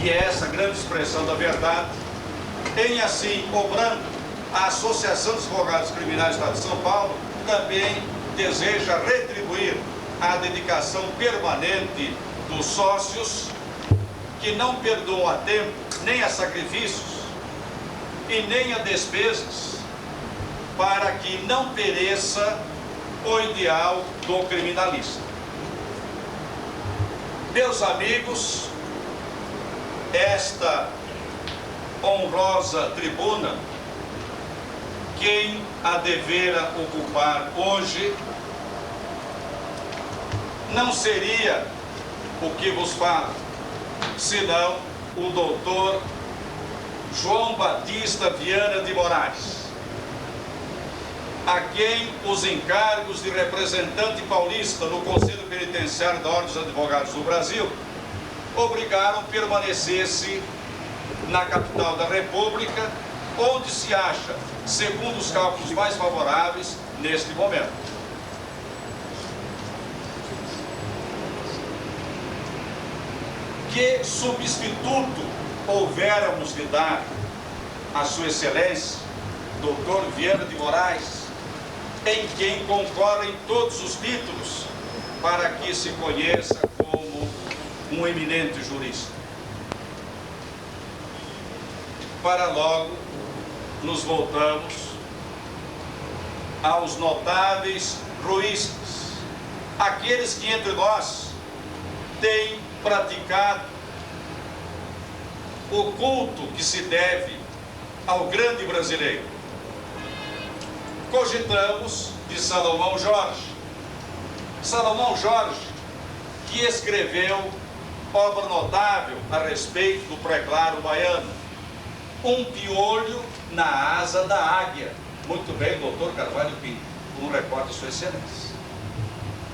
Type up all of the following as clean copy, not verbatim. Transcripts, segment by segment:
que é essa grande expressão da verdade, em assim cobrando, a Associação dos Advogados Criminais do Estado de São Paulo também deseja retribuir a dedicação permanente dos sócios, que não perdoam a tempo, nem a sacrifícios e nem a despesas, para que não pereça o ideal do criminalista. Meus amigos, esta honrosa tribuna, quem a devera ocupar hoje não seria o que vos falo, senão o doutor João Batista Viana de Moraes, a quem os encargos de representante paulista no Conselho Penitenciário da Ordem dos Advogados do Brasil obrigaram permanecesse na capital da República, onde se acha, segundo os cálculos mais favoráveis, neste momento. Que substituto houvéramos de dar a Sua Excelência, doutor Viana de Moraes, em quem concorrem todos os títulos para que se conheça como um eminente jurista. Para logo nos voltamos aos notáveis ruístas, aqueles que entre nós têm praticado o culto que se deve ao grande brasileiro. Cogitamos de Salomão Jorge. Salomão Jorge, que escreveu obra notável a respeito do preclaro baiano, Um Piolho na Asa da Águia. Muito bem, doutor Carvalho Pinto, um recorte de Sua Excelência.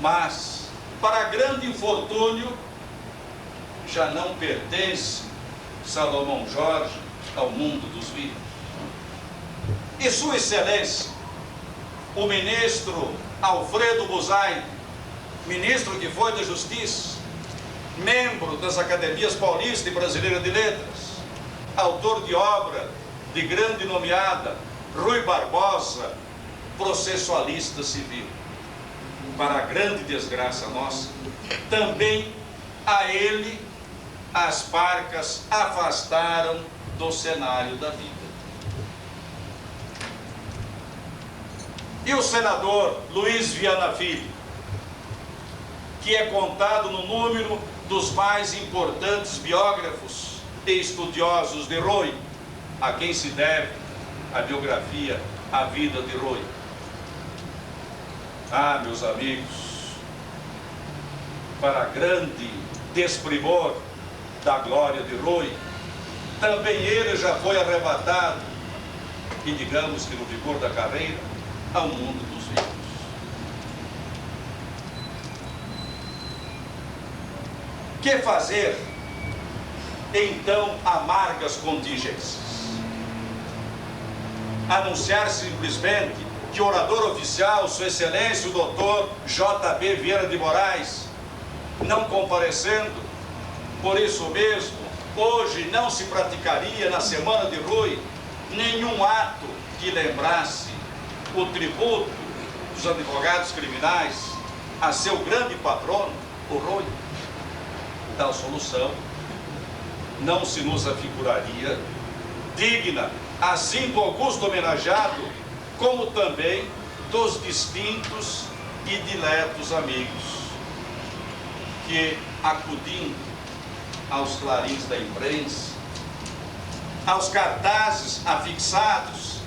Mas, para grande infortúnio, já não pertence Salomão Jorge ao mundo dos vivos. E Sua Excelência, o ministro Alfredo Buzaide, ministro que foi da Justiça, membro das Academias Paulista e Brasileira de Letras, autor de obra de grande nomeada Rui Barbosa, processualista civil. Para a grande desgraça nossa, também a ele as parcas afastaram do cenário da vida. E o senador Luiz Viana Filho, que é contado no número dos mais importantes biógrafos e estudiosos de Rui, a quem se deve a biografia A Vida de Rui. Ah, meus amigos, para grande desprimor da glória de Rui, também ele já foi arrebatado, e digamos que no vigor da carreira, ao mundo dos vivos. Que fazer, então, amargas contingências? Anunciar simplesmente que o orador oficial, Sua Excelência, o doutor J.B. Vieira de Moraes, não comparecendo, por isso mesmo, hoje não se praticaria na Semana de Rui nenhum ato que lembrasse o tributo dos advogados criminais a seu grande patrono, o Rui. Tal solução não se nos afiguraria digna, assim do augusto homenageado, como também dos distintos e diletos amigos que, acudindo aos clarins da imprensa, aos cartazes afixados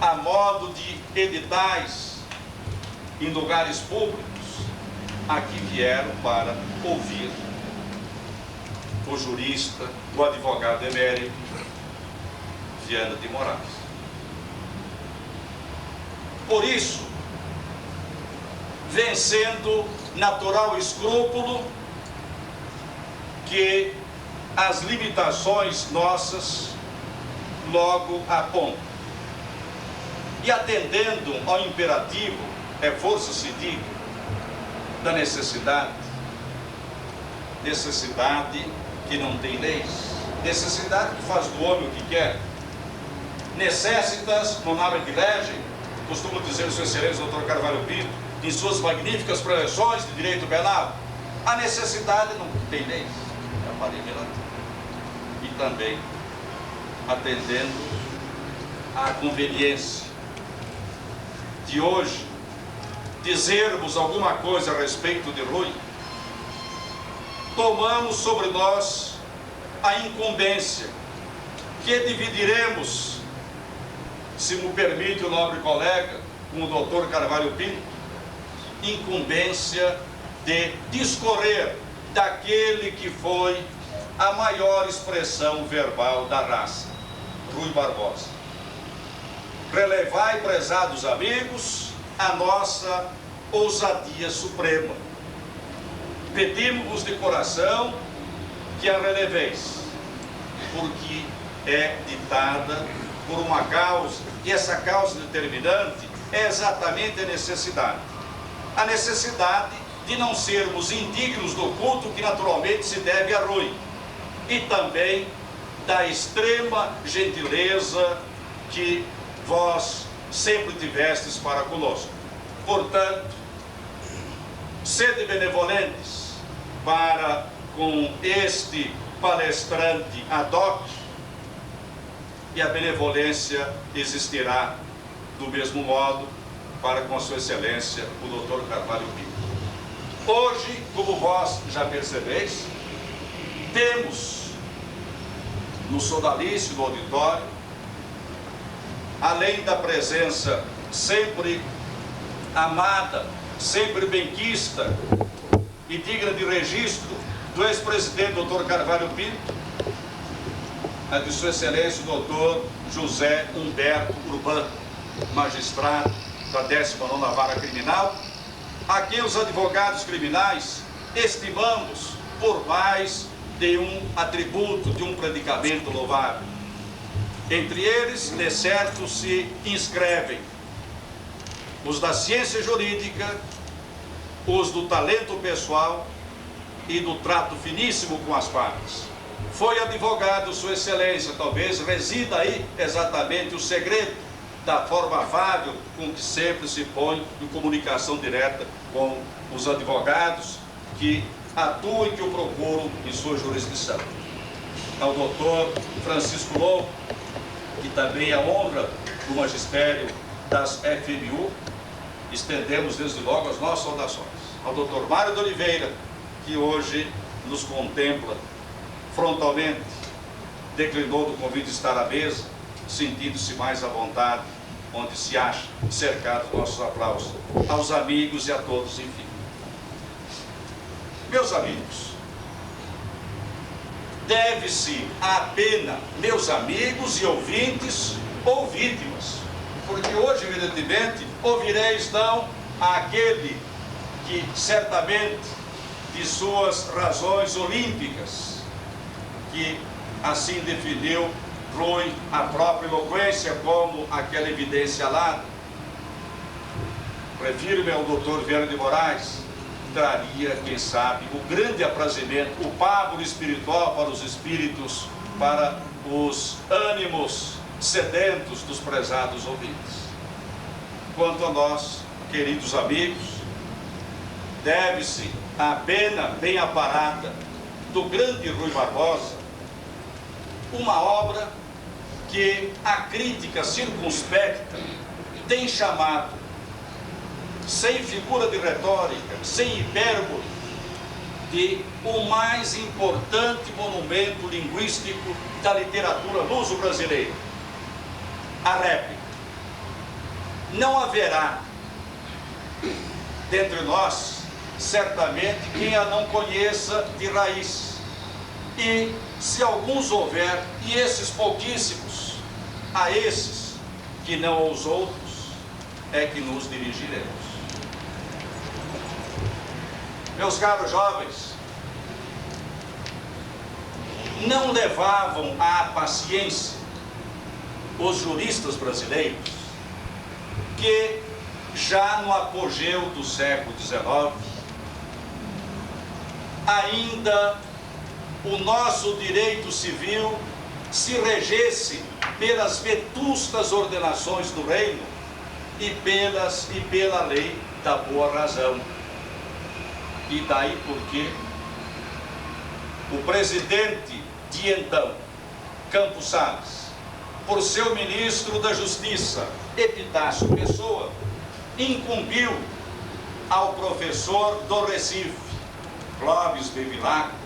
a modo de editais em lugares públicos, aqui vieram para ouvir o jurista, o advogado emérito Viana de Moraes. Por isso, vencendo natural escrúpulo que as limitações nossas logo apontam, e atendendo ao imperativo, reforça-se digo, da necessidade que não tem leis, Necessidade que faz do homem o que quer. Necessitas non habet legem, costuma dizer o seu excelência Dr. Carvalho Pinto, em suas magníficas preleções de direito penal. A necessidade não tem leis, é a parede latina. E também atendendo à conveniência de hoje dizermos alguma coisa a respeito de Rui, tomamos sobre nós a incumbência que dividiremos, se me permite o nobre colega, com o doutor Carvalho Pinto, incumbência de discorrer daquele que foi a maior expressão verbal da raça, Rui Barbosa. Relevai, prezados amigos, a nossa ousadia suprema. Pedimos-vos de coração que a releveis, porque é ditada por uma causa, e essa causa determinante é exatamente a necessidade. A necessidade de não sermos indignos do culto que naturalmente se deve a Rui, e também da extrema gentileza que vós sempre tivestes para conosco. Portanto, sede benevolentes para com este palestrante ad hoc, e a benevolência existirá do mesmo modo para com a sua excelência, o doutor Carvalho Pinto. Hoje, como vós já percebeis, temos no sodalício do auditório, além da presença sempre amada, sempre benquista e digna de registro do ex-presidente doutor Carvalho Pinto, a de sua excelência o doutor José Humberto Urbano, magistrado da 19ª Vara Criminal, a quem os advogados criminais estimamos por mais de um atributo, de um predicamento louvável. Entre eles, de certo, se inscrevem os da ciência jurídica, os do talento pessoal e do trato finíssimo com as partes. Foi advogado, sua excelência, talvez resida aí exatamente o segredo da forma afável com que sempre se põe em comunicação direta com os advogados que atuam e que o procuram em sua jurisdição. Ao doutor Francisco Lobo, que também é a honra do magistério das FMU, estendemos desde logo as nossas saudações. Ao doutor Mário de Oliveira, que hoje nos contempla frontalmente, declinou do convite de estar à mesa, sentindo-se mais à vontade, onde se acha, cercado de nossos aplausos, aos amigos e a todos, enfim. Meus amigos, deve-se à pena, meus amigos e ouvintes ou vítimas, porque hoje, evidentemente, ouvireis não àquele que certamente, de suas razões olímpicas, que assim definiu Rui a própria eloquência como aquela evidência alada. Refiro-me ao doutor Vieira de Moraes, traria, quem sabe, o grande aprazimento, o pábulo espiritual para os espíritos, para os ânimos sedentos dos prezados ouvintes. Quanto a nós, queridos amigos, deve-se à pena bem aparada do grande Rui Barbosa uma obra que a crítica circunspecta tem chamado, sem figura de retórica, sem hipérbole, de o mais importante monumento linguístico da literatura luso-brasileira, a réplica. Não haverá dentre nós, certamente, quem a não conheça de raiz. E se alguns houver, e esses pouquíssimos, a esses que não aos outros, é que nos dirigiremos. Meus caros jovens, não levavam à paciência os juristas brasileiros que, já no apogeu do século XIX, ainda o nosso direito civil se regesse pelas vetustas ordenações do reino e pela lei da boa razão. E daí porque o presidente de então, Campos Salles, por seu ministro da Justiça, Epitácio Pessoa, incumbiu ao professor do Recife, Clóvis Bevilacqua,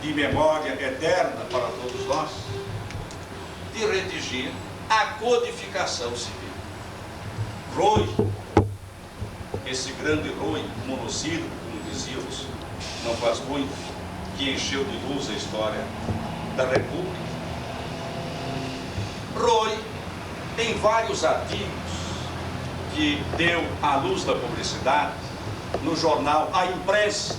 de memória eterna para todos nós, de redigir a codificação civil. Rui, esse grande Rui, monocílabo, como dizíamos, não faz muito, que encheu de luz a história da República. Rui, em vários artigos que deu à luz da publicidade, no jornal A Imprensa,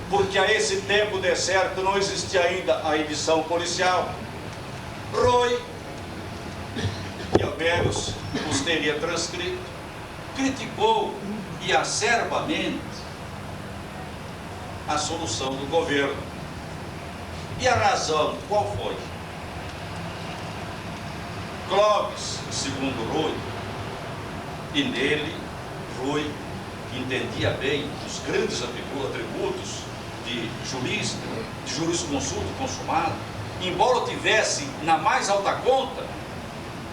porque a esse tempo de certo não existia ainda a edição policial, Rui, e ao menos os teria transcrito, criticou e acerbamente a solução do governo. E a razão qual foi? Clóvis, segundo Rui, e nele Rui entendia bem os grandes atributos de jurista, de jurisconsulto consumado, embora tivesse na mais alta conta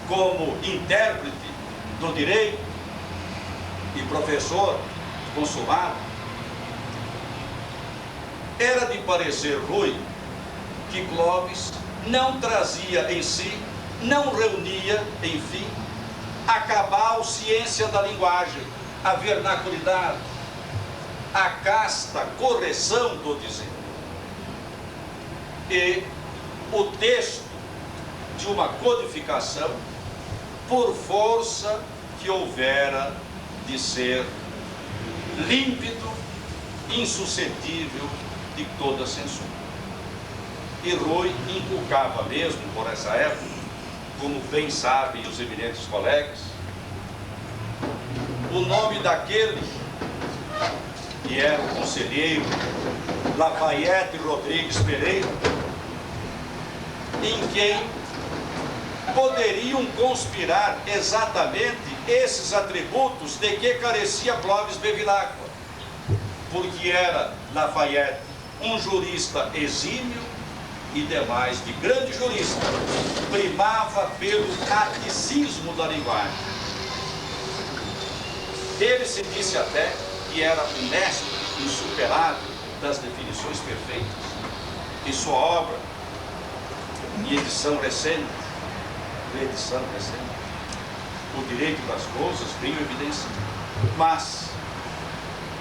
como intérprete do direito e professor consumado, era de parecer Rui que Clóvis não trazia em si, não reunia, enfim, a cabal ciência da linguagem, a vernaculidade, a casta correção do dizer. E o texto de uma codificação, por força que houvera de ser límpido, insuscetível de toda censura. E Rui inculcava mesmo, por essa época, como bem sabem os eminentes colegas, o nome daquele que era o conselheiro Lafayette Rodrigues Pereira, em quem poderiam conspirar exatamente esses atributos de que carecia Clóvis Bevilacqua, porque era Lafayette um jurista exímio e demais de grande jurista, primava pelo taticismo da linguagem. Ele se disse até que era um mestre insuperável das definições perfeitas, e sua obra, em edição recente, O Direito das Coisas, veio evidência. Mas,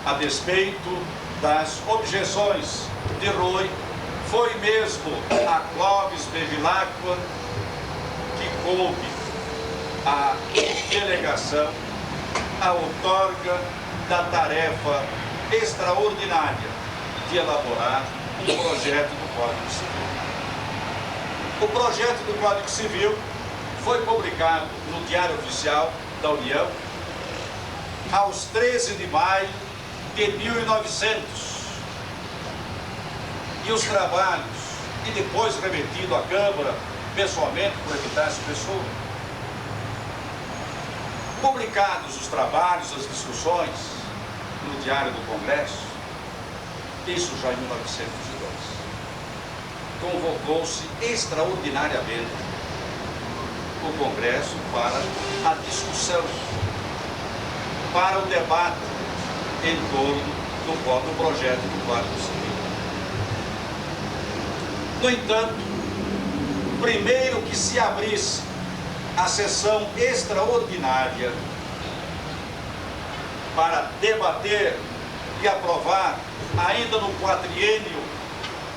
a despeito das objeções de Rui, foi mesmo a Clóvis Bevilacqua que coube a delegação, a outorga da tarefa extraordinária de elaborar um projeto do Código Civil. O projeto do Código Civil foi publicado no Diário Oficial da União aos 13 de maio de 1900. E os trabalhos, e depois remetido à Câmara, pessoalmente, por Epitácio Pessoa. Publicados os trabalhos, as discussões, no Diário do Congresso, isso já em 1902, convocou-se extraordinariamente o Congresso para a discussão, para o debate em torno do projeto do Código Civil. No entanto, primeiro que se abrisse a sessão extraordinária para debater e aprovar, ainda no quatriênio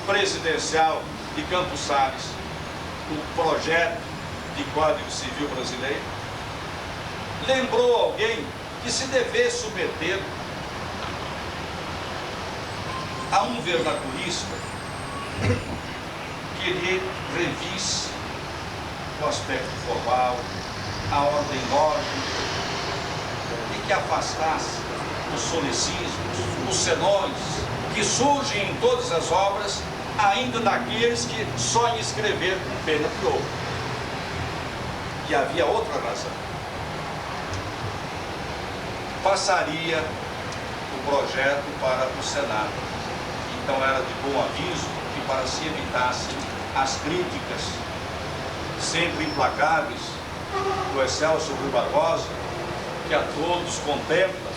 presidencial de Campos Salles, o projeto de Código Civil brasileiro, lembrou alguém que se devesse submeter a um vernaculista que lhe revisse o aspecto formal, a ordem lógica, e que afastasse os solecismos, os senões, que surgem em todas as obras, ainda daqueles que só em escrever com pena de ouro. E havia outra razão. Passaria o projeto para o Senado. Então era de bom aviso que, para se evitassem as críticas sempre implacáveis do Excelso Rui Barbosa, que a todos contempla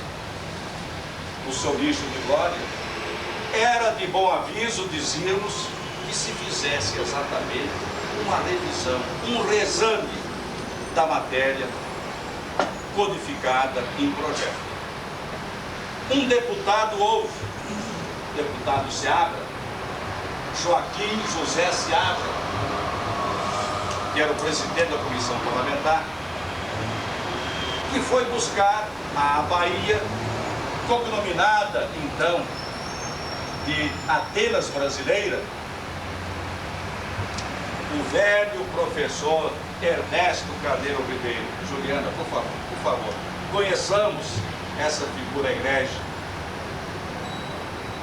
o seu lixo de glória, era de bom aviso dizermos que se fizesse exatamente uma revisão, um reexame da matéria codificada em projeto. Um deputado houve, o deputado Seabra, Joaquim José Seabra, que era o presidente da comissão parlamentar, que foi buscar a Bahia, cognominada então de Atenas brasileira, o velho professor Ernesto Carneiro Ribeiro. Juliana, por favor, conheçamos essa figura egrégea.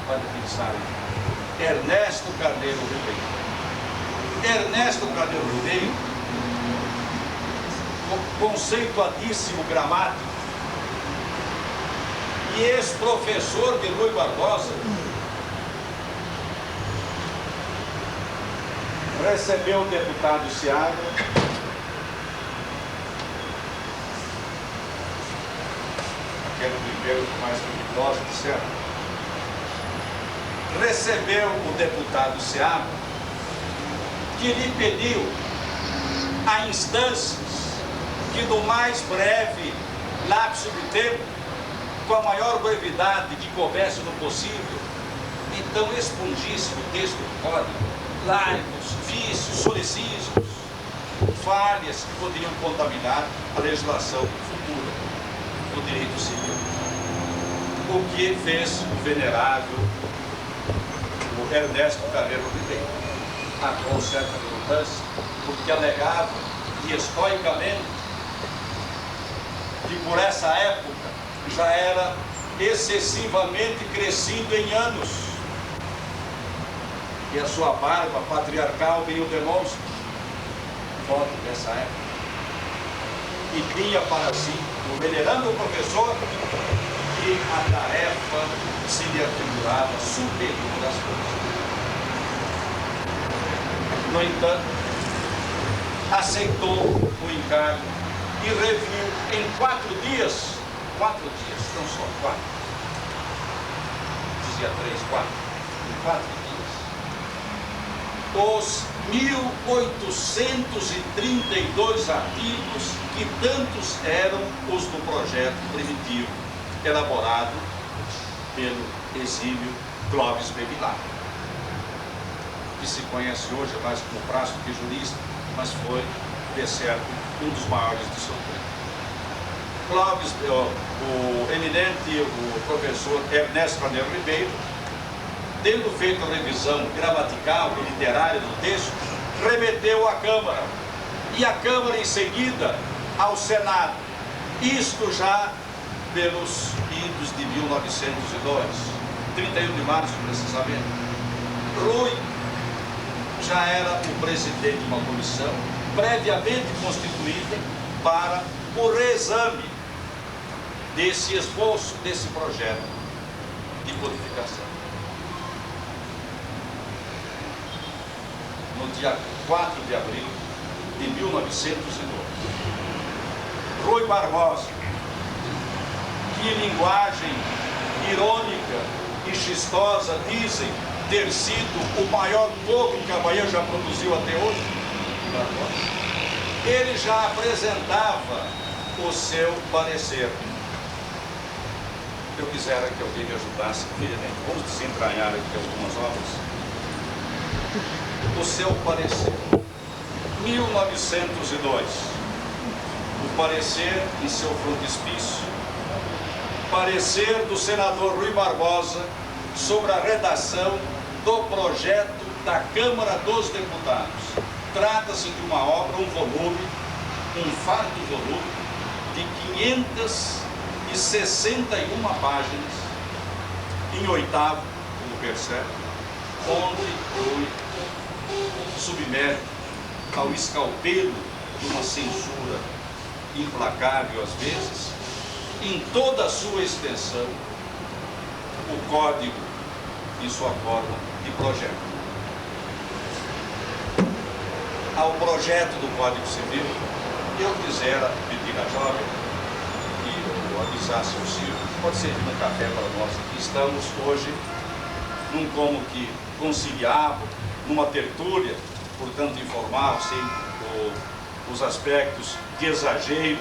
Pode pensar. Ernesto Carneiro Ribeiro. Ernesto Carneiro Ribeiro, conceituadíssimo gramático e ex-professor de Rui Barbosa, recebeu o deputado Seabra aquele primeiro mais criminoso, disseram, recebeu o deputado Seabra, que lhe pediu a instâncias que no mais breve lapso de tempo, com a maior brevidade que coubesse no possível, então expungisse o texto do código laicos, vícios, solecismos, falhas que poderiam contaminar a legislação futura do direito civil. O que fez o venerável o Ernesto Carneiro Ribeiro? Com certa relutância, porque alegava e estoicamente que por essa época já era excessivamente crescido em anos, e a sua barba patriarcal bem o demonstra, foto dessa época, e tinha para si, o venerando professor, que a tarefa se lhe atribulava superior às coisas. No entanto, aceitou o encargo e reviu em 4 dias, não só 4, dizia 3, 4, em 4 dias, os 1.832 artigos que tantos eram os do projeto primitivo, elaborado pelo exímio Clóvis Bevilacqua, que se conhece hoje mais como prazo que jurista, mas foi, de certo, um dos maiores de seu tempo. Clóvis, o eminente, o professor Ernesto Carneiro Ribeiro, tendo feito a revisão gramatical e literária do texto, remeteu à Câmara, e a Câmara em seguida ao Senado, isto já pelos idos de 1902, 31 de março precisamente. Rui já era o presidente de uma comissão previamente constituída para o reexame desse esboço, desse projeto de codificação. No dia 4 de abril de 1902, Rui Barbosa, que em linguagem irônica e chistosa dizem ter sido o maior coco que a Bahia já produziu até hoje, ele já apresentava o seu parecer. Eu quisera que alguém me ajudasse, vamos desentranhar aqui algumas obras. O seu parecer, 1902, o parecer em seu frontispício, parecer do senador Rui Barbosa sobre a redação do projeto da Câmara dos Deputados. Trata-se de uma obra, um volume, um farto volume, de 561 páginas, em 8º, percebe, onde Rui submete ao escalpelo de uma censura implacável às vezes, em toda a sua extensão, o código em sua forma de projeto. Ao projeto do Código Civil, eu quisera pedir à jovem que eu avisasse o Ciro, pode ser um café para nós, que estamos hoje num como que conciliável, numa tertúlia, portanto informal, sem os aspectos de exagero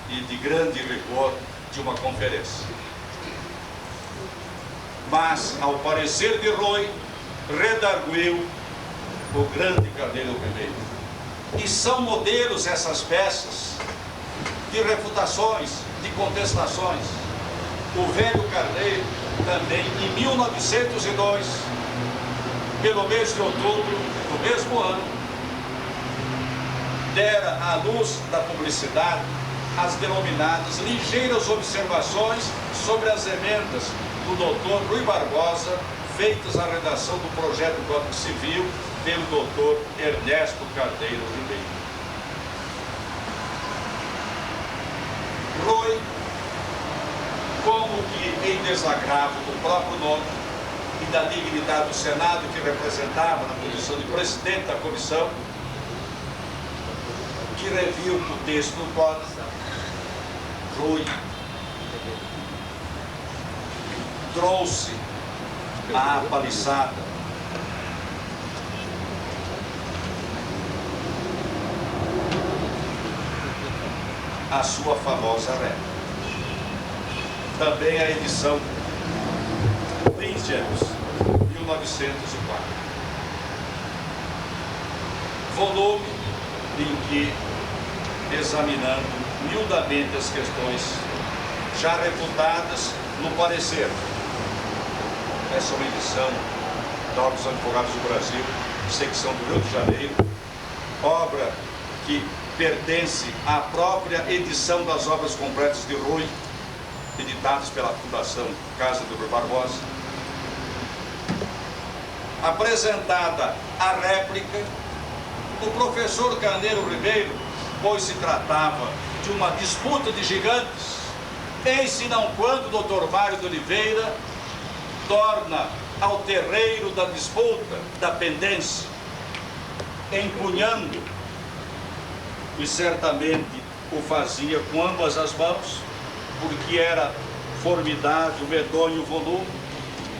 e de grande rigor de uma conferência. Mas, ao parecer de Roy, redarguiu o grande Carneiro Ribeiro. E são modelos essas peças de refutações, de contestações. O velho Carneiro também, em 1902, pelo mês de outubro do mesmo ano, dera à luz da publicidade as denominadas ligeiras observações sobre as emendas do doutor Rui Barbosa, feitas à redação do projeto do Código Civil pelo doutor Ernesto Carneiro Ribeiro. Rui, como que em desagravo do próprio nome e da dignidade do Senado que representava na condição de presidente da comissão, que reviu o texto do Código, Rui trouxe a paliçada a sua famosa réplica. Também a edição 20 anos, 1904. Volume em que, examinando miudamente as questões já refutadas no parecer, essa é uma edição da Ordem dos Advogados do Brasil, secção do Rio de Janeiro, obra que pertence à própria edição das obras completas de Rui, editadas pela Fundação Casa do Rui Barbosa. Apresentada a réplica, o professor Carneiro Ribeiro, pois se tratava de uma disputa de gigantes, eis-se não quando o Dr. Mário de Oliveira torna ao terreiro da disputa, da pendência, empunhando, e certamente o fazia com ambas as mãos, porque era formidável, medonho volume,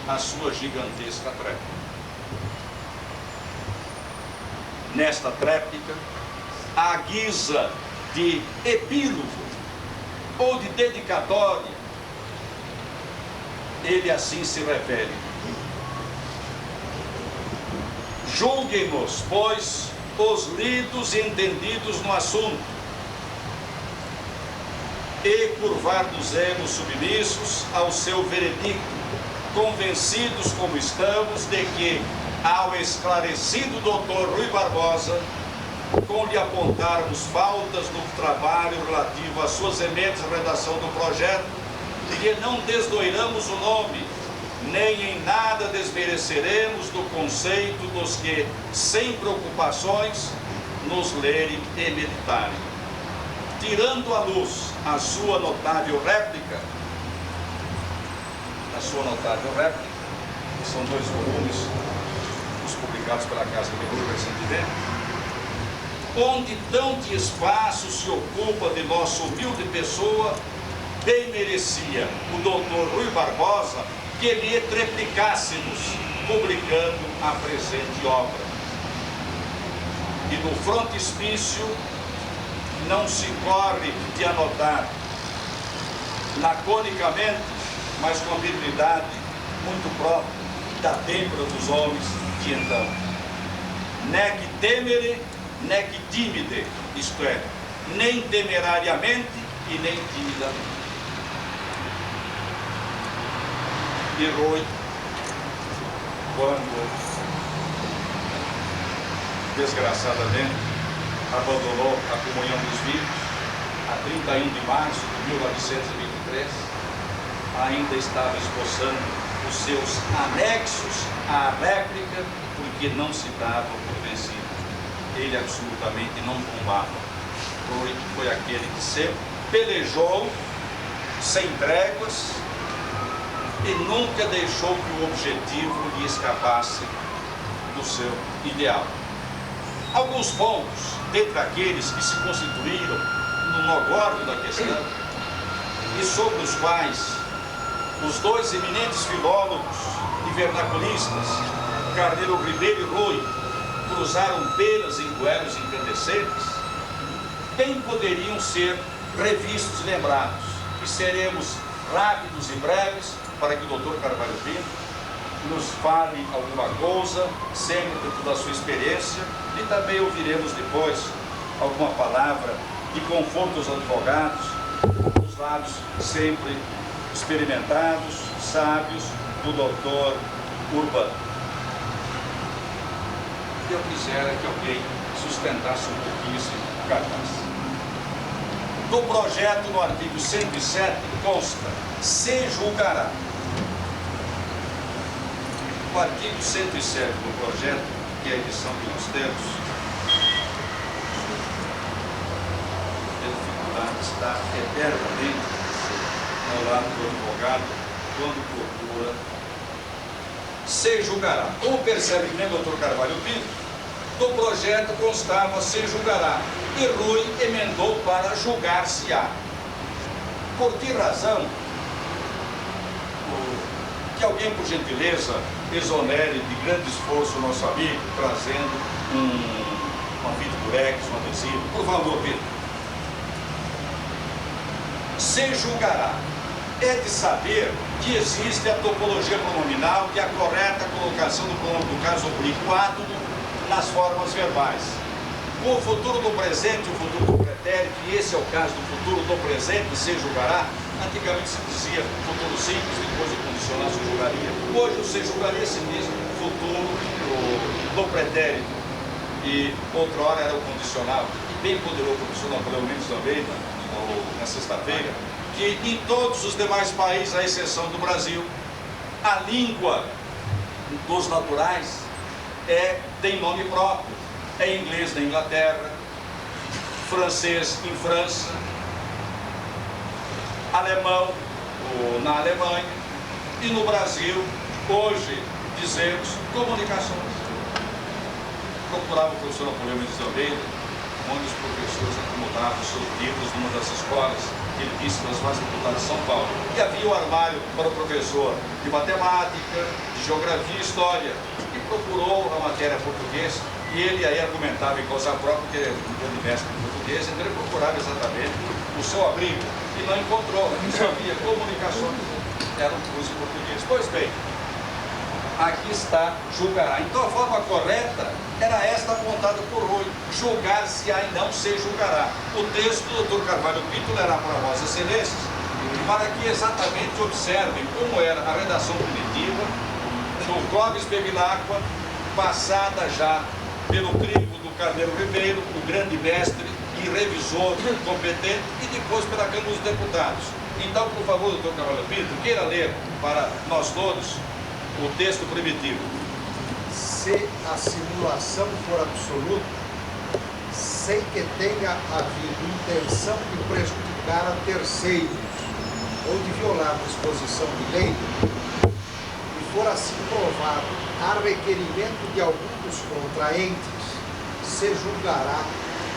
a sua gigantesca tréplica. Nesta tréplica, à guisa de epílogo ou de dedicatória, ele assim se refere: julguem-nos, pois, os lidos e entendidos no assunto, e curvar-nos-emos submissos ao seu veredicto, convencidos como estamos de que, ao esclarecido doutor Rui Barbosa, com lhe apontarmos faltas no trabalho relativo às suas emendas de redação do projeto, lhe não desdoiramos o nome, nem em nada desmereceremos do conceito dos que, sem preocupações, nos lerem e meditarem. Tirando à luz a sua notável réplica, que são 2 volumes, os publicados pela Casa de Cultura recentemente, onde tão de espaço se ocupa de nossa humilde pessoa, bem merecia o doutor Rui Barbosa que lhe triplicássemos, publicando a presente obra. E no frontispício não se corre de anotar, laconicamente, mas com habilidade muito própria da têmpera dos homens de então: nec temere, nec timide, isto é, nem temerariamente e nem timidamente. E Rui, quando desgraçadamente abandonou a comunhão dos vivos, a 31 de março de 1923, ainda estava esboçando os seus anexos à réplica, porque não se dava por vencido. Ele absolutamente não tombava. Foi aquele que sempre pelejou sem tréguas e nunca deixou que o objetivo lhe escapasse do seu ideal. Alguns pontos, dentre aqueles que se constituíram no mogórdio da questão e sobre os quais os dois eminentes filólogos e vernaculistas, Carneiro Ribeiro e Rui, cruzaram penas em duelos incandescentes, bem poderiam ser revistos e lembrados, e seremos rápidos e breves para que o Dr. Carvalho Pinto nos fale alguma coisa, sempre dentro da sua experiência, e também ouviremos depois alguma palavra de conforto aos advogados, dos lados sempre experimentados, sábios, do Dr. Urbano. Eu quisera que alguém sustentasse um pouquinho esse cartaz. Do projeto, no artigo 107, consta: se julgará. O artigo 107 do projeto, que é a edição que nós temos, a dificuldade está eternamente ao lado do advogado quando procura. Se julgará. Como percebe que nem o Dr. Carvalho Pinto, do projeto constava se julgará, e Rui emendou para julgar-se-á. Por que razão? Que alguém, por gentileza, exonere de grande esforço o nosso amigo, trazendo uma fita durex, um adesivo. Por favor, Pedro. Se julgará. É de saber que existe a topologia pronominal e a correta colocação do pronome do caso oblíquo átomo nas formas verbais. O futuro do presente e o futuro do pretérito, e esse é o caso do futuro do presente, se julgará. Antigamente se dizia futuro simples, depois o condicional se julgaria. Hoje o se julgaria se diz futuro do pretérito. E outrora era o condicional. E bem poderoso o professor Napoleão Mendes também, na sexta-feira, que em todos os demais países, à exceção do Brasil, a língua dos naturais tem nome próprio. É inglês na Inglaterra, francês em França, alemão na Alemanha, e no Brasil, hoje, dizemos comunicações. Procurava o professor Napoleão Mendes de Almeida, onde os professores acomodavam seus livros numa das escolas que ele disse nas mais reputadas de São Paulo. E havia o armário para o professor de matemática, de geografia e história, e procurou a matéria portuguesa, e ele aí argumentava em causa própria, que ele é um grande mestre em português, então ele procurava exatamente o seu abrigo, e não encontrou, não sabia comunicações, era um curso em português. Pois bem, aqui está julgará. Então a forma correta era esta apontada por Rui: julgar-se-á e não se julgará. O texto do Dr. Carvalho Pinto lerá para Vossas Excelências, para que exatamente observem como era a redação primitiva do Clóvis Bevilacqua, passada já pelo crivo do Carneiro Ribeiro, o grande mestre e revisor competente, e depois pela Câmara dos Deputados. Então, por favor, doutor Carvalho Pinto, queira ler para nós todos o texto primitivo. Se a simulação for absoluta, sem que tenha havido intenção de prejudicar a terceiros ou de violar disposição de lei, e for assim provado a requerimento de algum dos contraentes, se julgará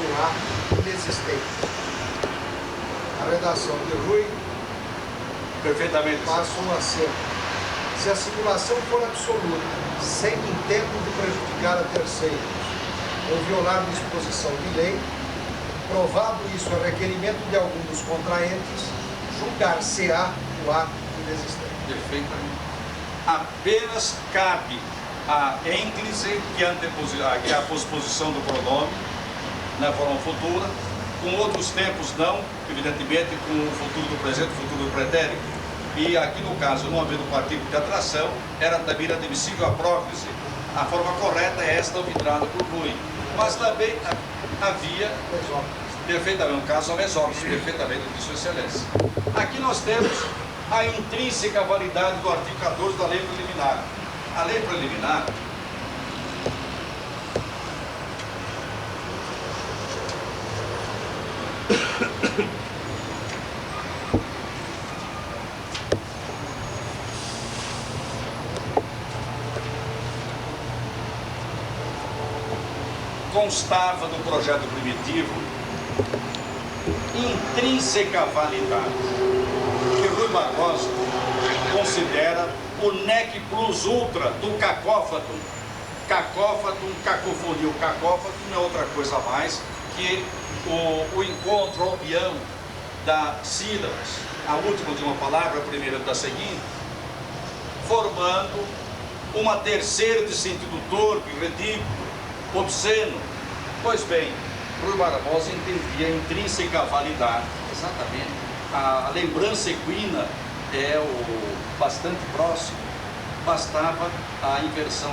o ato inexistente. A redação de Rui Perfeitamente. passam a ser: se a simulação for absoluta, sem intento de prejudicar a terceiros ou violar disposição de lei, provado isso a requerimento de algum dos contraentes, julgar-se-á o ato inexistente. Perfeitamente. Apenas cabe a ênclise, que é a posposição do pronome na forma futura, com outros tempos não, evidentemente com o futuro do presente, o futuro do pretérito. E aqui no caso, não havendo partido de atração, era também inadmissível a próclise. A forma correta é esta obtrada por Rui. Mas também havia, perfeitamente, um caso a mesóclise, perfeitamente de Sua Excelência. Aqui nós temos a intrínseca validade do artigo 14 da lei preliminar. A lei preliminar constava do projeto primitivo intrínseca validade, que Rui Barbosa considera o nec plus ultra do cacófatum. Cacófatum, cacofonia, o cacófatum não é outra coisa mais que o encontro, a união das sílabas, a última de uma palavra, a primeira da seguinte, formando uma terceira de sentido torpe, ridículo, obsceno. Pois bem, Rui Barbosa entendia a intrínseca validade, exatamente. A lembrança equina é o bastante próximo, bastava a inversão,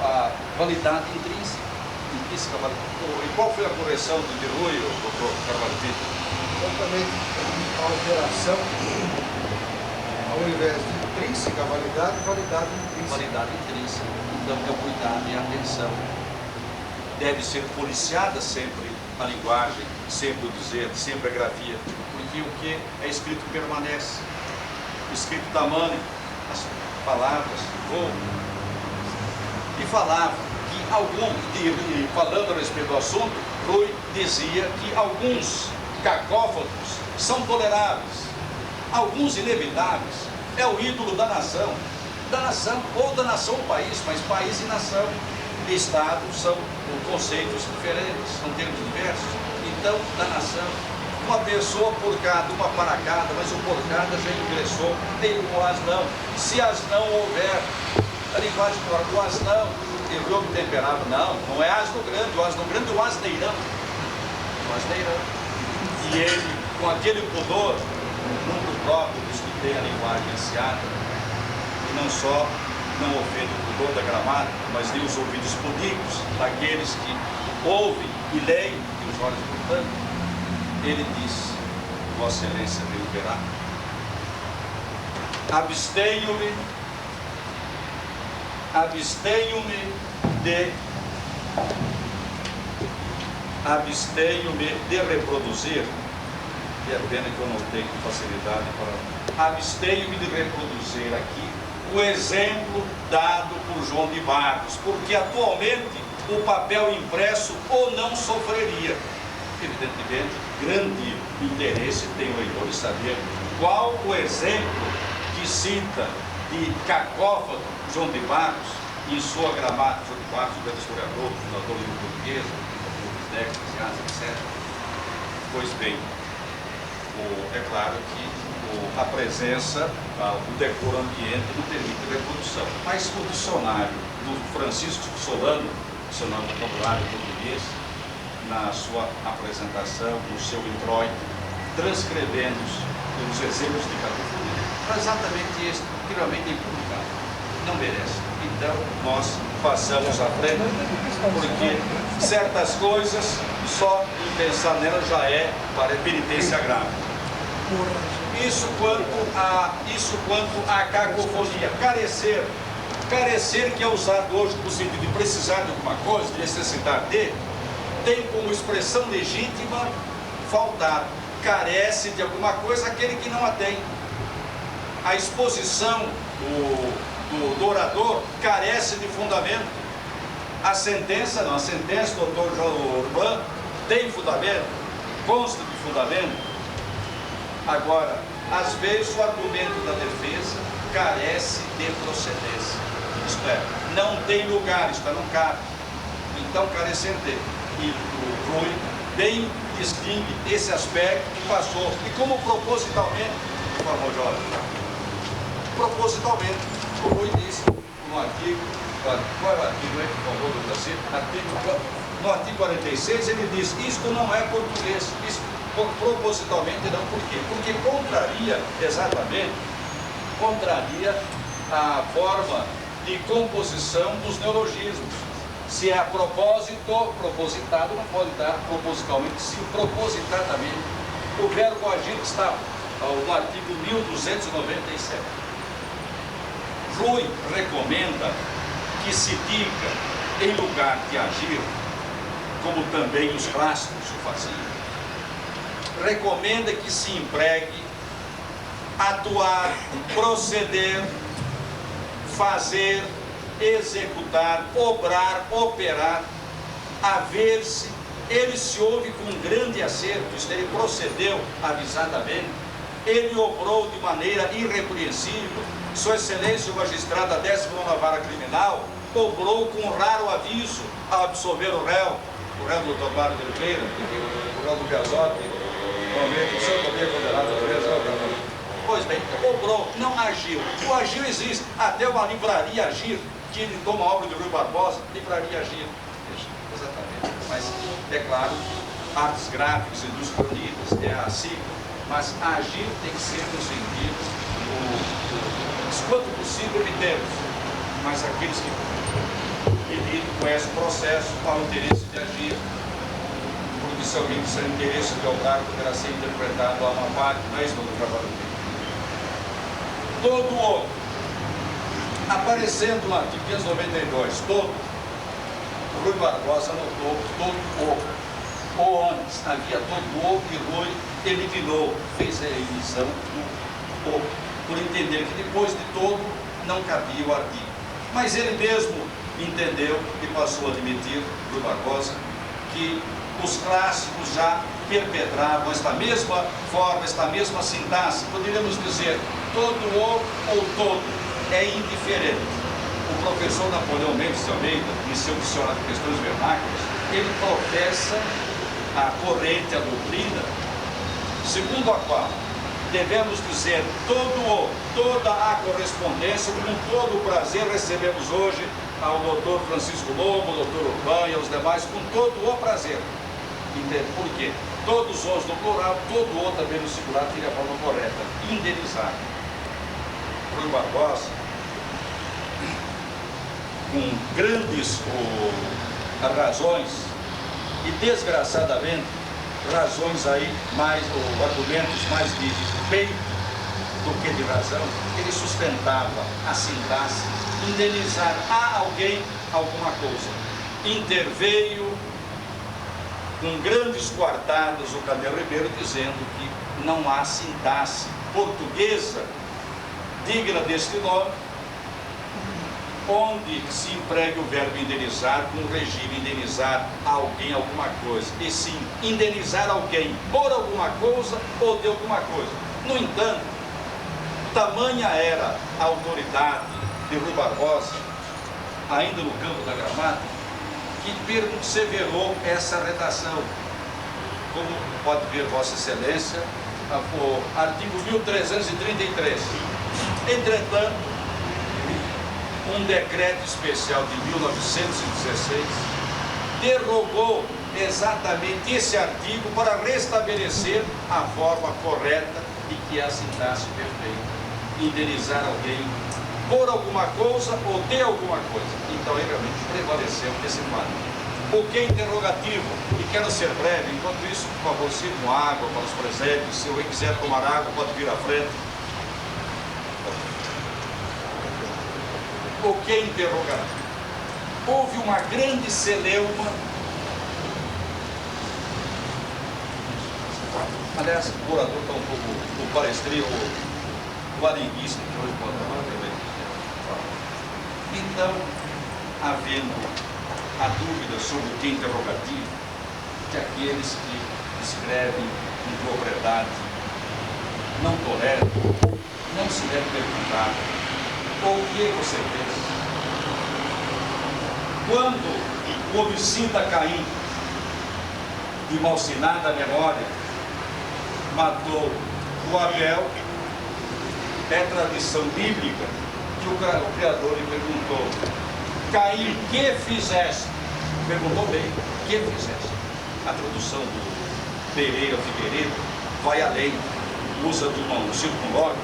a validade intrínseca validade. E qual foi a correção de Rui, doutor Carvalho Pinto? Exatamente a alteração, ao invés de intrínseca validade, validade intrínseca. Validade intrínseca. Então, é o cuidado e a atenção. Deve ser policiada sempre a linguagem, sempre o dizer, sempre a grafia, porque o que é escrito permanece. O escrito da mãe, as palavras voam. E falava que falando a respeito do assunto, Rui dizia que alguns cacófatos são toleráveis, alguns inevitáveis. É o ídolo da nação, ou da nação ou país, mas país e nação e Estado são conceitos diferentes, são termos diversos. Então, da nação, uma pessoa porcada, uma paracada, mas o porcada já ingressou em o asnão. Se asnão houver, a linguagem do asnão, e o temperado, não é asno grande, o asneirão. O asneirão. E ele, com aquele pudor, muito próprio dos que tem a linguagem ansiada, e não só não ofende o pudor da gramática, mas tem os ouvidos pudidos daqueles que ouvem e leem, e os olhos portanto, ele diz, Vossa Excelência verá, abstenho-me de reproduzir, e é pena que eu não tenho facilidade para... Abstenho-me de reproduzir aqui o exemplo dado por João de Barros, porque atualmente o papel impresso ou não sofreria. Evidentemente, grande interesse tem o leitor de saber qual o exemplo que cita de cacófato João de Barros em sua gramática. João de Barros, o grande historiador, fundador da língua portuguesa, etc. Pois bem, é claro que a presença, o decoro ambiente não permite reprodução. Mas o dicionário do Francisco Solano, dicionário vocabulário português, na sua apresentação, no seu introito, transcrevendo os exemplos de cacofonia, exatamente este, que realmente é impublicado, não merece. Então, nós passamos à frente, porque certas coisas, só em pensar nela já é para penitência grave. Isso quanto à cacofonia. Carecer, que é usado hoje no sentido de precisar de alguma coisa, de necessitar de, tem como expressão legítima faltar. Carece de alguma coisa aquele que não a tem. A exposição do orador carece de fundamento. A sentença do doutor João Urbano tem fundamento, consta de fundamento. Agora, às vezes o argumento da defesa carece de procedência, isto é, não tem lugar, isto é, não cabe. Então, carecendo de. E o Rui bem distingue esse aspecto e passou. E como propositalmente, informou Jorge, propositalmente, o Rui disse no artigo, qual é o artigo aí que falou do Brasil? No artigo 46, ele diz, isto não é português, isso propositalmente não. Por quê? Porque contraria a forma de composição dos neologismos. Se é a propósito, propositado, não pode dar propositalmente, se propositadamente. O verbo agir está no artigo 1297. Rui recomenda que se diga, em lugar de agir, como também os clássicos o faziam, recomenda que se empregue atuar, proceder, fazer, executar, obrar, operar, haver-se. Ele se ouve com grande acerto, isto ele procedeu avisadamente, ele obrou de maneira irrepreensível. Sua Excelência, o magistrado da 19ª Vara Criminal, obrou com raro aviso a absolver o réu doutor Mário de Oliveira, o réu do Piazzotti, o senhor também condenado a preso. Pois bem, obrou, não agiu. O agir existe, até uma livraria Agir, que ele toma a obra de Rui Barbosa, livraria Agir. Exatamente, mas é claro, artes gráficas, indústria unidas, é a sigla, mas agir tem que ser no sentido, quanto possível, emitemos, mas aqueles que lidam com esse processo ao interesse de agir, porque se alguém disser interesse de obrar, poderá ser interpretado a uma parte, não é isso do trabalho dele. Todo outro, aparecendo no artigo 592, todo, Rui Barbosa anotou todo ou antes havia todo e Rui eliminou, fez a emissão do o, por entender que depois de todo não cabia o artigo. Mas ele mesmo entendeu e passou a admitir, Rui Barbosa, que os clássicos já perpetravam esta mesma forma, esta mesma sintaxe. Poderíamos dizer todo ou todo, é indiferente. O professor Napoleão Mendes de Almeida, em seu dicionário de questões vernáculas, ele professa a corrente, a doutrina, segundo a qual devemos dizer toda a correspondência, com todo o prazer recebemos hoje ao doutor Francisco Lobo, ao doutor Urbano e aos demais, com todo o prazer. Por quê? Todos os no plural, todo o também no singular, teria a forma correta, indenizar. Rui Barbosa, com grandes razões e desgraçadamente razões aí mais, ou argumentos mais de peito do que de razão, ele sustentava a sintaxe, indenizar a alguém alguma coisa. Interveio com grandes coartadas o Camelo Ribeiro dizendo que não há sintaxe portuguesa digna deste nome, onde se emprega o verbo indenizar com o regime indenizar a alguém alguma coisa, e sim indenizar alguém por alguma coisa ou de alguma coisa. No entanto, tamanha era a autoridade de Rui Barbosa, ainda no campo da gramática, que perseverou essa redação, como pode ver Vossa Excelência, o artigo 1333. Entretanto, um decreto especial de 1916 derrogou exatamente esse artigo para restabelecer a forma correta e que é a sintaxe perfeita. Indenizar alguém por alguma coisa ou de alguma coisa. Então, ele realmente prevaleceu esse fato. O que é interrogativo? E quero ser breve, enquanto isso, por favor, sirvam água para os presentes. Se alguém quiser tomar água, pode vir à frente. O que é interrogativo? Houve uma grande celeuma. Aliás, o orador está um pouco, o palestrinho, o alinguista, que hoje pode falar também. Então, havendo a dúvida sobre o que é interrogativo, que aqueles que escrevem com propriedade não toleram, não se deve perguntar o que você fez. Quando o homicida Caim, de malsinada memória, matou o Abel, é tradição bíblica que o Criador lhe perguntou: Caim, que fizeste? Perguntou bem, que fizeste? A tradução do Pereira Figueiredo vai além, usa de um circunlóquio,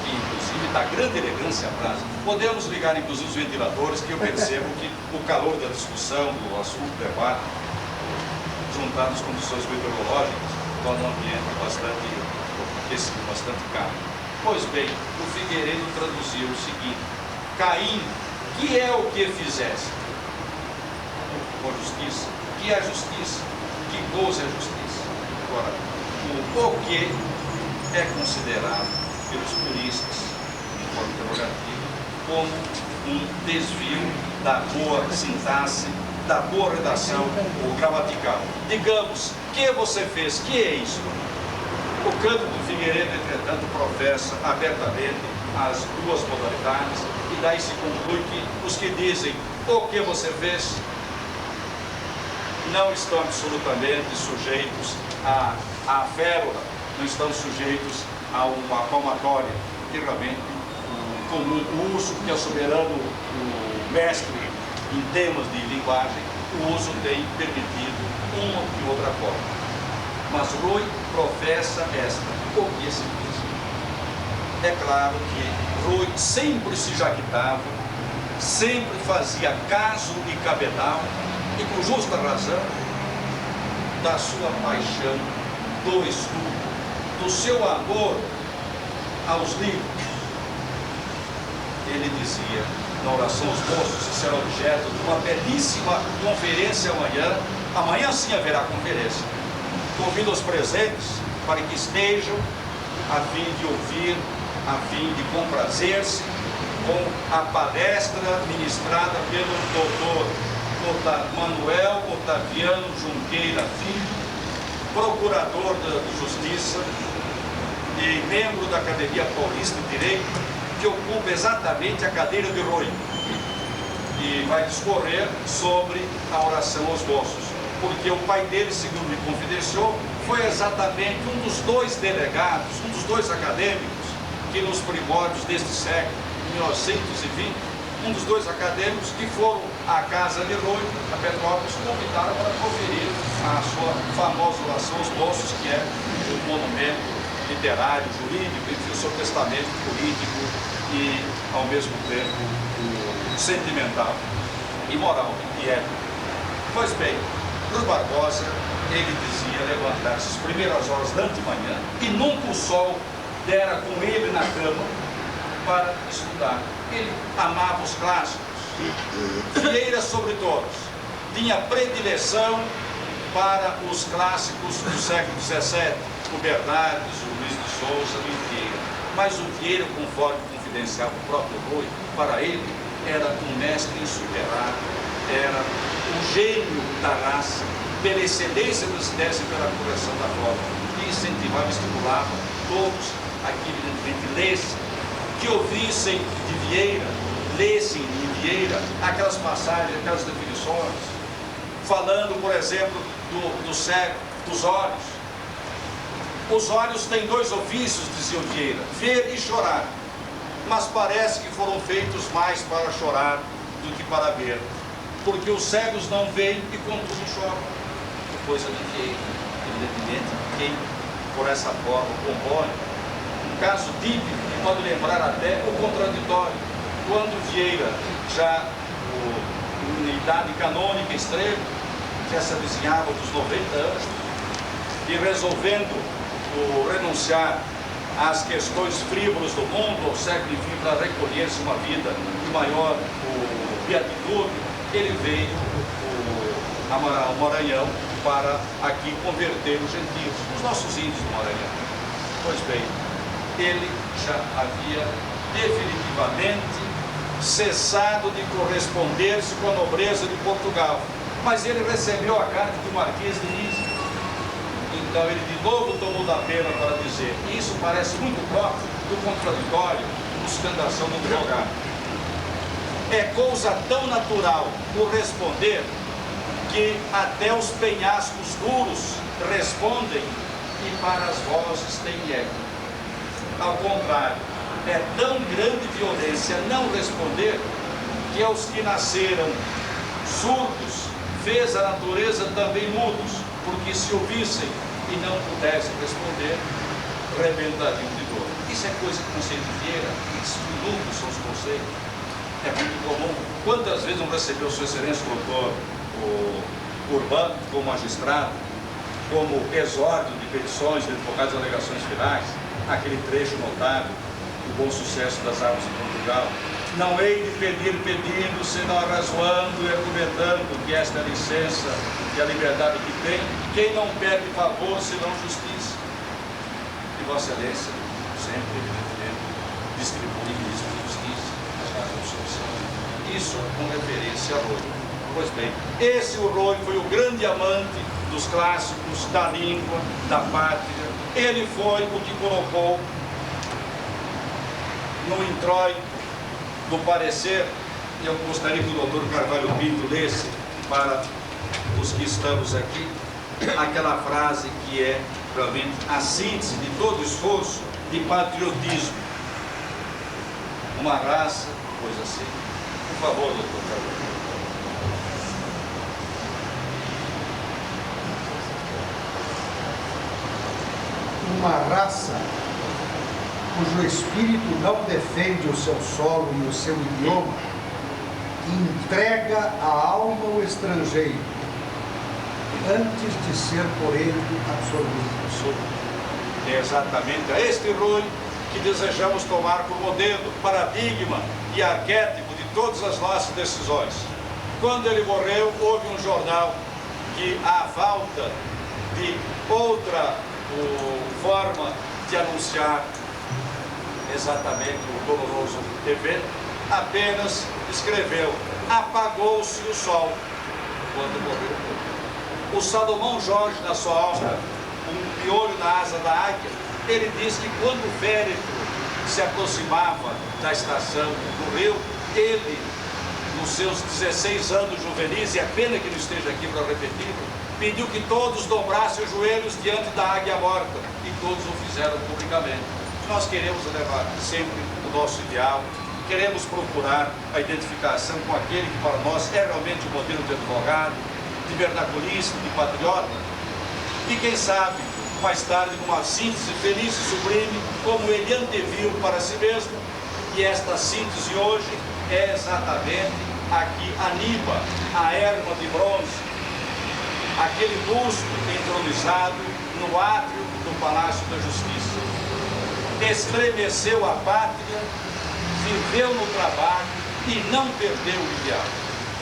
que inclusive dá grande elegância à frase. Podemos ligar inclusive os ventiladores, que eu percebo que o calor da discussão, do assunto, do debate, juntado às condições meteorológicas, torna um ambiente bastante bastante caro. Pois bem, o Figueiredo traduziu o seguinte: Caim, que é o que fizeste? Por justiça. Que é a justiça? Que coisa é a justiça? Agora, o que é considerado pelos puristas, de forma interrogativa, como um desvio da boa sintaxe, da boa redação ou gramatical. Digamos, que você fez? Que é isso? O Cândido do Figueiredo, entretanto, professa abertamente as duas modalidades e daí se conclui que os que dizem o que você fez não estão absolutamente sujeitos à férula, não estão sujeitos a uma palmatória, que realmente o uso que é soberano, o mestre em temas de linguagem, o uso tem permitido uma e outra forma. Mas Rui professa esta, o que se diz. É claro que Rui sempre se jactava, sempre fazia caso e cabedal, e com justa razão, da sua paixão, do estudo, do seu amor aos livros. Ele dizia, na oração aos moços, isso será objeto de uma belíssima conferência amanhã sim haverá conferência. Convido os presentes para que estejam a fim de ouvir, a fim de comprazer-se com a palestra ministrada pelo doutor Manuel Otaviano Junqueira Filho, procurador de Justiça e membro da Academia Paulista de Direito, que ocupa exatamente a cadeira de Rui, e vai discorrer sobre a oração aos moços, porque o pai dele, segundo me confidenciou, foi exatamente um dos dois delegados, um dos dois acadêmicos que nos primórdios deste século, 1920, um dos dois acadêmicos que foram à casa de Rui, a Petrópolis, convidaram para conferir a sua famosa oração aos moços, que é um monumento literário, jurídico, enfim, o seu testamento político e, ao mesmo tempo, sentimental e moral e ético. Pois bem, Rui Barbosa, ele dizia levantar-se às primeiras horas da antemanhã e nunca o sol dera com ele na cama para estudar. Ele amava os clássicos, Vieira sobre todos, tinha predileção para os clássicos do século XVII, o Bernardes, o Luiz de Souza, o Vieira. Mas o Vieira, conforme confidenciava o próprio Rui, para ele era um mestre insuperável, era um gênio da raça, pela excelência das ideias e pela correção da forma, que incentivava e estimulava todos a que evidentemente lessem, que ouvissem de Vieira, lessem de Vieira aquelas passagens, aquelas definições, falando, por exemplo, do cego, dos olhos. Os olhos têm dois ofícios, dizia Vieira, ver e chorar, mas parece que foram feitos mais para chorar do que para ver, porque os cegos não veem e contudo choram. Coisa de Vieira, evidentemente, quem por essa forma compõe um caso típico que pode lembrar até o contraditório, quando Vieira, já em idade canônica extrema, já se avizinhava dos 90 anos, e resolvendo renunciar às questões frívolas do mundo, ao século enfim, para recolher-se uma vida de maior beatitude, ele veio ao Maranhão para aqui converter os gentios, os nossos índios do Maranhão. Pois bem, ele já havia definitivamente cessado de corresponder-se com a nobreza de Portugal, mas ele recebeu a carta do Marquês de Niza. Então ele de novo tomou da pena para dizer, e isso parece muito próprio do contraditório, buscando do advogado. É coisa tão natural corresponder que até os penhascos duros respondem e para as vozes tem eco. Ao contrário, é tão grande violência não responder que aos que nasceram surdos fez a natureza também mudos, porque se ouvissem e não pudessem responder, rebentariam de dor. Isso é coisa que o conceito de Vieira, isso inúmeros são os conceitos. É muito comum. Quantas vezes não recebeu Sua Excelência o doutor Urbano como magistrado, como exórdio de petições, de advogados de alegações finais, aquele trecho notável, o bom sucesso das armas de Portugal. Não hei de pedir pedindo, senão arrazoando e argumentando que esta é a licença e a liberdade que tem, quem não pede favor, senão justiça. E Vossa Excelência sempre, evidentemente, distribui isso de justiça, as razões sociais. Isso com referência a Roio. Pois bem, esse Roio foi o grande amante dos clássicos, da língua, da pátria. Ele foi o que colocou no introito do parecer, e eu gostaria que o doutor Carvalho Pinto lesse para os que estamos aqui, aquela frase que é realmente a síntese de todo esforço de patriotismo. Uma raça, coisa assim. Por favor, doutor Carvalho. Uma raça cujo espírito não defende o seu solo e o seu idioma, entrega a alma ao estrangeiro, antes de ser por ele absorvido. É exatamente a este Roio que desejamos tomar como modelo, paradigma e arquétipo de todas as nossas decisões. Quando ele morreu, houve um jornal que, à falta de outra forma de anunciar exatamente o doloroso evento, apenas escreveu: apagou-se o sol quando morreu. O Salomão Jorge, na sua obra Um Piolho na Asa da Águia, ele diz que quando o féretro se aproximava da estação do rio, ele, nos seus 16 anos juvenis, e é pena que não esteja aqui para repetir, pediu que todos dobrassem os joelhos diante da águia morta, e todos o fizeram publicamente. Nós queremos levar sempre o nosso ideal, queremos procurar a identificação com aquele que para nós é realmente o modelo de advogado, de vernaculista, de patriota, e quem sabe, mais tarde, numa síntese feliz e sublime, como ele anteviu para si mesmo, e esta síntese hoje é exatamente a que anima a erma de bronze, aquele busto entronizado no átrio do Palácio da Justiça. Estremeceu a pátria, viveu no trabalho e não perdeu o ideal.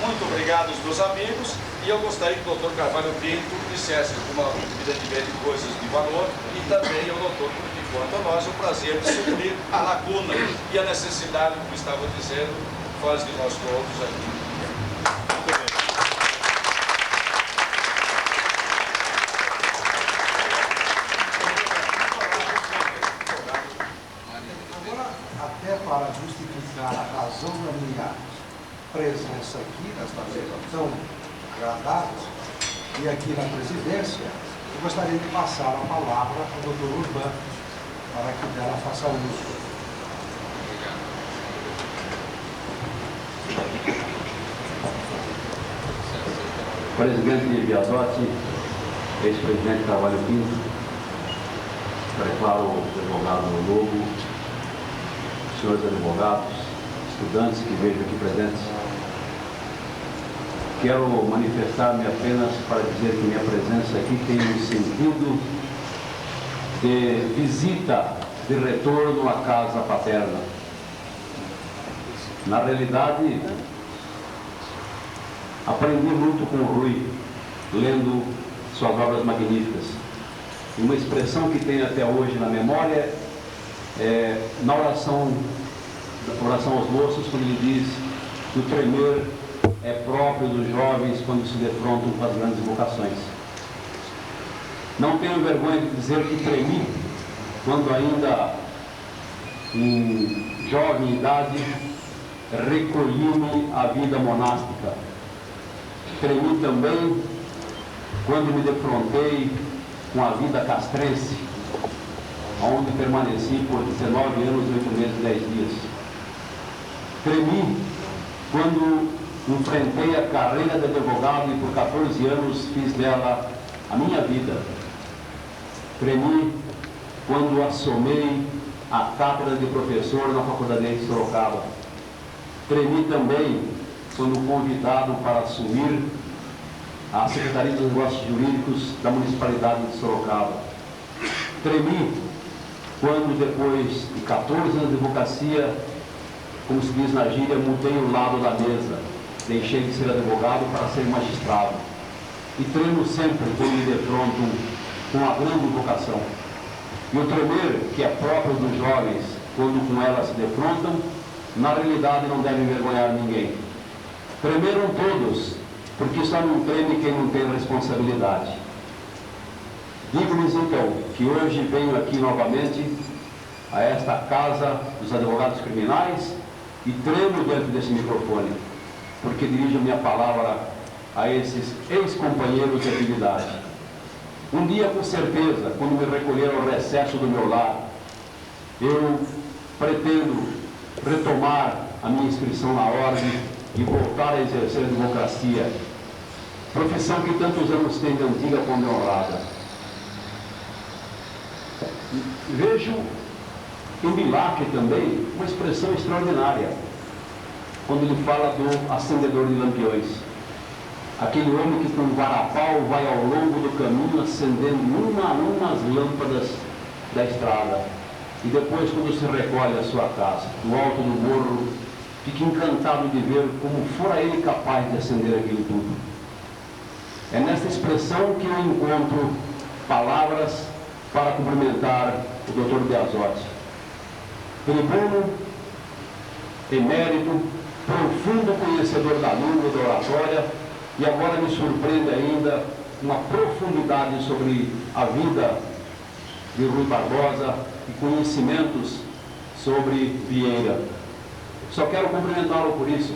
Muito obrigado aos meus amigos, e eu gostaria que o doutor Carvalho Pinto dissesse evidentemente coisas de valor, e também ao doutor, porque quanto a nós, o prazer de suprir a lacuna e a necessidade, como estava dizendo, faz de nós todos aqui. Muito bem. Agora, até para justificar a razão da minha presença aqui, nesta mesa tão agradável, e aqui na presidência, eu gostaria de passar a palavra ao doutor Urbano, para que dela faça uso. Presidente Biasotti, ex-presidente Carvalho Pinto, preparo o advogado Lobo, senhores advogados, estudantes que vejo aqui presentes. Quero manifestar-me apenas para dizer que minha presença aqui tem um sentido de visita, de retorno à casa paterna. Na realidade, aprendi muito com o Rui, lendo suas obras magníficas. E uma expressão que tenho até hoje na memória é na oração aos moços, quando ele diz que o tremer é próprio dos jovens quando se defrontam com as grandes vocações. Não tenho vergonha de dizer que tremi quando ainda em jovem idade recolhi-me à vida monástica. Tremi também quando me defrontei com a vida castrense, onde permaneci por 19 anos, 8 meses e 10 dias. Tremi quando enfrentei a carreira de advogado e por 14 anos fiz dela a minha vida. Tremi quando assumei a cátedra de professor na Faculdade de Sorocaba. Tremi também quando convidado para assumir a Secretaria dos Negócios Jurídicos da Municipalidade de Sorocaba. Tremi quando depois de 14 anos de advocacia, como se diz na gíria, mudei o lado da mesa, deixei de ser advogado para ser magistrado. E tremo sempre quando me defronto com a grande vocação. E o tremer, que é próprio dos jovens, quando com ela se defrontam, na realidade não deve envergonhar ninguém. Tremeram todos, porque só não treme quem não tem responsabilidade. Digo-lhes então que hoje venho aqui novamente a esta Casa dos Advogados Criminais e tremo dentro desse microfone, porque dirijo minha palavra a esses ex-companheiros de atividade. Um dia, com certeza, quando me recolher ao recesso do meu lar, eu pretendo retomar a minha inscrição na ordem e voltar a exercer a advocacia, profissão que tantos anos tem de antiga como honrada. Vejo em Milagre também uma expressão extraordinária, quando ele fala do acendedor de lampiões. Aquele homem que com varapau vai ao longo do caminho acendendo uma a uma as lâmpadas da estrada. E depois, quando se recolhe à sua casa, no alto do morro, fica encantado de ver como fora ele capaz de acender aquilo tudo. É nesta expressão que eu encontro palavras para cumprimentar o Dr. Biasotti. Tribuno, emérito, profundo conhecedor da língua, da oratória, e agora me surpreende ainda uma profundidade sobre a vida de Rui Barbosa e conhecimentos sobre Vieira. Só quero cumprimentá-lo por isso,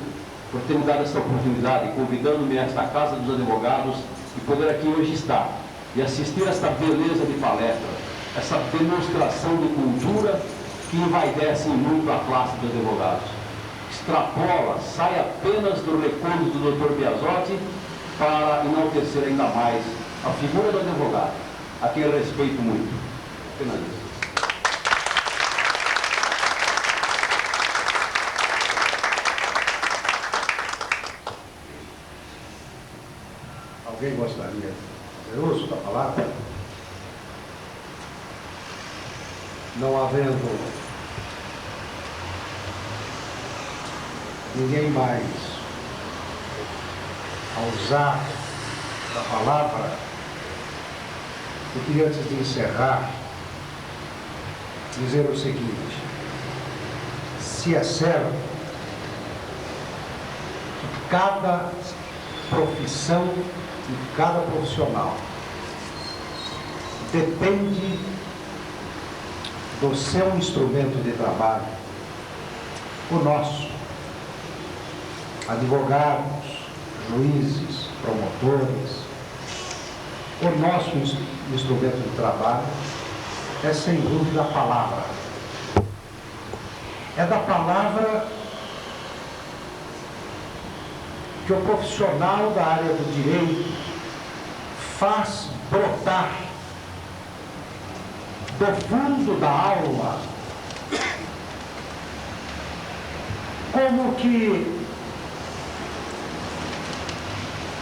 por ter me dado essa oportunidade, convidando-me a esta Casa dos Advogados e poder aqui hoje estar e assistir a esta beleza de palestra, essa demonstração de cultura que envaidece muito a classe dos advogados. Extrapola, sai apenas do recôndito do Dr. Biasotti para enaltecer ainda mais a figura do advogado, a quem eu respeito muito. Apenas isso. Alguém gostaria de ter uso da palavra? Não havendo ninguém mais a usar da palavra, eu queria, antes de encerrar, dizer o seguinte: se é certo que cada profissão e cada profissional depende do seu instrumento de trabalho, o nosso, advogados, juízes, promotores, o nosso instrumento de trabalho é, sem dúvida, a palavra. É da palavra que o profissional da área do direito faz brotar do fundo da alma, como que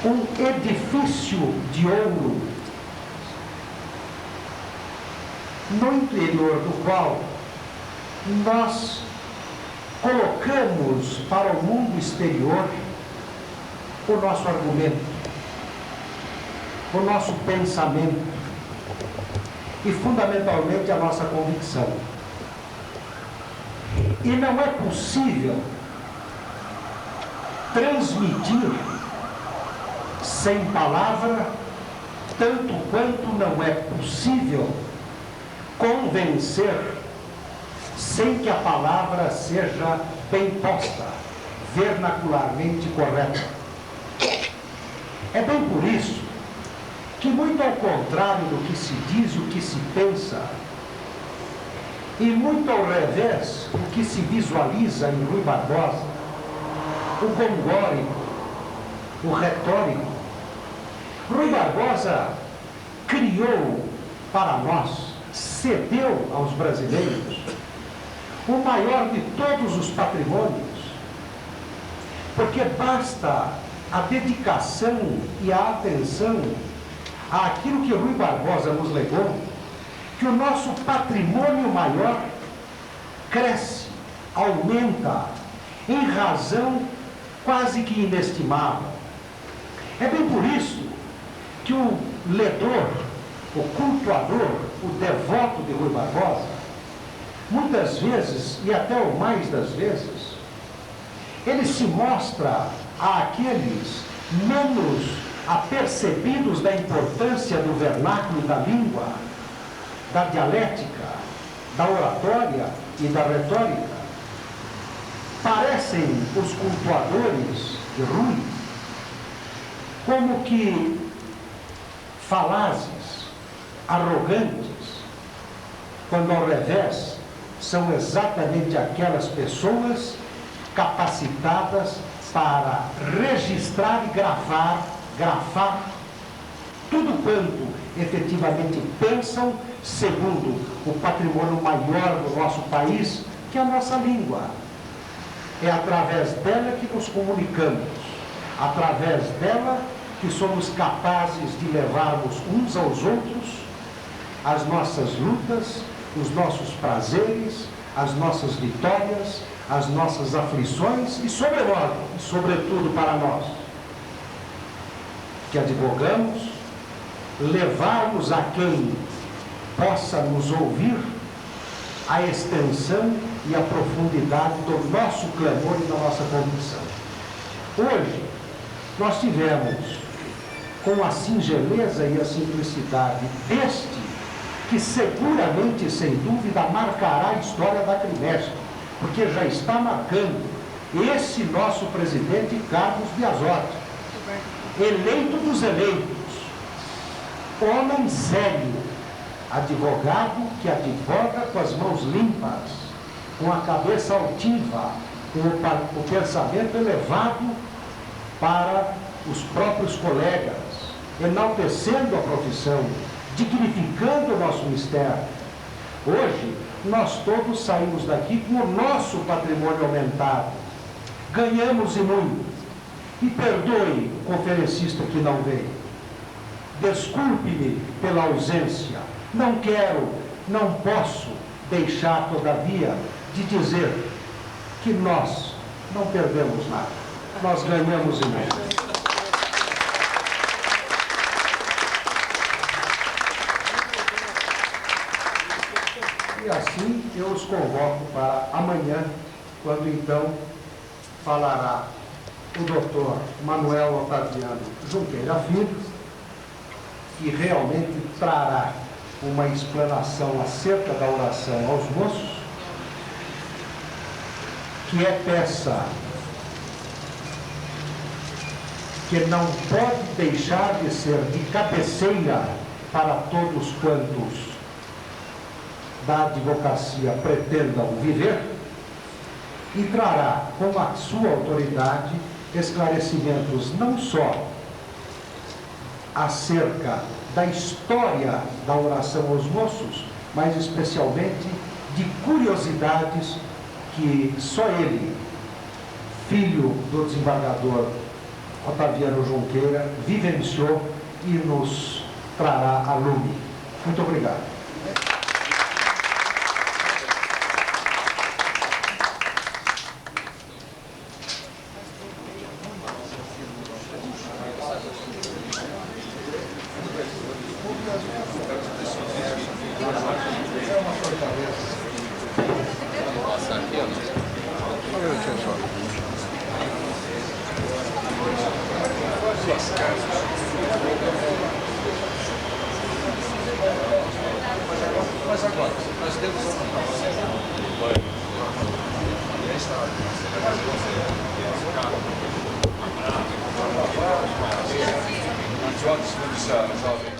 um edifício de ouro, no interior do qual nós colocamos para o mundo exterior o nosso argumento, o nosso pensamento e, fundamentalmente, a nossa convicção. E não é possível transmitir sem palavra, tanto quanto não é possível convencer sem que a palavra seja bem posta, vernacularmente correta. É bem por isso que, muito ao contrário do que se diz e o que se pensa, e muito ao revés do que se visualiza em Rui Barbosa, o gongórico, o retórico, Rui Barbosa criou para nós, cedeu aos brasileiros, o maior de todos os patrimônios, porque basta a dedicação e a atenção àquilo que Rui Barbosa nos legou que o nosso patrimônio maior cresce, aumenta, em razão quase que inestimável. É bem por isso que o ledor, o cultuador, o devoto de Rui Barbosa, muitas vezes, e até o mais das vezes, ele se mostra àqueles menos apercebidos da importância do vernáculo da língua, da dialética, da oratória e da retórica. Parecem os cultuadores de Rui como que falazes, arrogantes, quando ao revés são exatamente aquelas pessoas capacitadas para registrar e grafar tudo quanto efetivamente pensam segundo o patrimônio maior do nosso país, que é a nossa língua. É através dela que nos comunicamos, através dela que somos capazes de levarmos uns aos outros as nossas lutas, os nossos prazeres, as nossas vitórias, as nossas aflições e, sobretudo para nós, que advogamos, levarmos a quem possa nos ouvir a extensão e a profundidade do nosso clamor e da nossa condição. Hoje, nós tivemos, com a singeleza e a simplicidade deste, que seguramente, sem dúvida, marcará a história da Crimesp, porque já está marcando esse nosso presidente Carlos Biasotti, eleito dos eleitos, homem sério, advogado que advoga com as mãos limpas, com a cabeça altiva, com o pensamento elevado para os próprios colegas, enaltecendo a profissão, dignificando o nosso mistério. Hoje, nós todos saímos daqui com o nosso patrimônio aumentado. Ganhamos e muito. E perdoe o conferencista que não veio. Desculpe-me pela ausência. Não quero, não posso deixar, todavia, de dizer que nós não perdemos nada. Nós ganhamos e muito. E assim eu os convoco para amanhã, quando então falará o doutor Manuel Otaviano Junqueira Filho, que realmente trará uma explanação acerca da oração aos moços, que é peça que não pode deixar de ser de cabeceira para todos quantos da advocacia pretendam viver, e trará com a sua autoridade esclarecimentos não só acerca da história da oração aos moços, mas especialmente de curiosidades que só ele, filho do desembargador Otaviano Junqueira, vivenciou e nos trará a lume. Muito obrigado. Mas agora, nós temos uma...